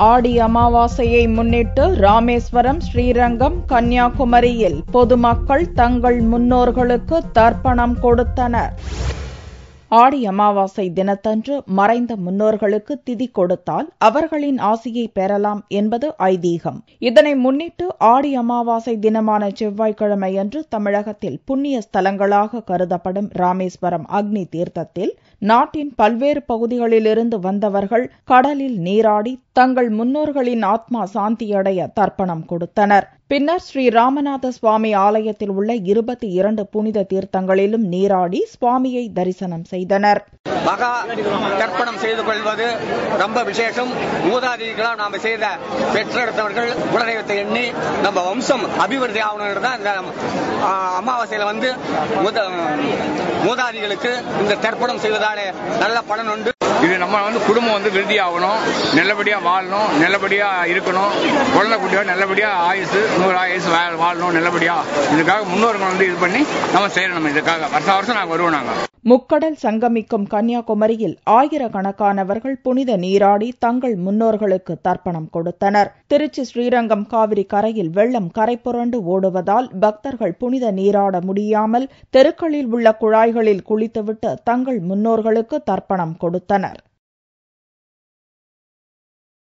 ஆடி அமாவாசையை முன்னிட்டு ராமேஸ்வரம், ஸ்ரீரங்கம், கன்னியாகுமரியில் பொதுமக்கள் தங்கள் முன்னோர்களுக்கு தர்ப்பணம் கொடுத்தனர். ஆடி அமாவாசை தினத்தன்று மறைந்த முன்னோர்களுக்கு திதி கொடுத்தால் அவர்களின் ஆசியை பெறலாம் என்பது ஐதீகம். இதனை முன்னிட்டு ஆடி அமாவாசை தினமான செவ்வாய்க்கிழமையன்று தமிழகத்தில் புண்ணிய ஸ்தலங்களாக கருதப்படும் ராமேஸ்வரம் அக்னி தீர்த்தத்தில் நாட்டின் பல்வேறு பகுதிகளிலிருந்து வந்தவர்கள் கடலில் நீராடி தங்கள் முன்னோர்களின் ஆத்மா சாந்தியடைய தர்ப்பணம் கொடுத்தனர். பின்னர் ஸ்ரீ ராமநாத சுவாமி ஆலயத்தில் உள்ள 22 புனித தீர்த்தங்களிலும் நீராடி சுவாமியை தரிசனம் செய்தனர். மகா தர்ப்பணம் செய்து கொள்வது ரொம்ப விசேஷம். மூதாதைகளால் நாம செய்த பெற்றெடுத்தவர்கள் குலதெய்வத்தை எண்ணி நம்ம வம்சம் அபிவிருத்தி ஆகணும் தான் இந்த அமாவாசையில மூதாதிகளுக்கு இந்த தர்ப்பணம் செய்வதாலே நல்ல பலன் உண்டு. இது நம்ம குடும்பம் விருத்தி ஆகணும், நல்லபடியா வாழணும், நல்லபடியா இருக்கணும், குழந்தை குட்டியோட நல்லபடியா ஆயுசு 100 ஆயுசு வாழணும் நல்லபடியா. இதுக்காக முன்னோர்கள் இது பண்ணி நம்ம செய்யணும். இதுக்காக வருஷம் நாங்க வருவோம். நாங்க முக்கடல் சங்கமிக்கும் கன்னியாகுமரியில் ஆயிரக்கணக்கானவர்கள் புனித நீராடி தங்கள் முன்னோர்களுக்கு தர்ப்பணம் கொடுத்தனர். திருச்சி ஸ்ரீரங்கம் காவிரி கரையில் வெள்ளம் கரை புரண்டு ஓடுவதால் பக்தர்கள் புனித நீராட முடியாமல் தெருக்களில் உள்ள குழாய்களில் குளித்துவிட்டு தங்கள் முன்னோர்களுக்கு தர்ப்பணம் கொடுத்தனர்.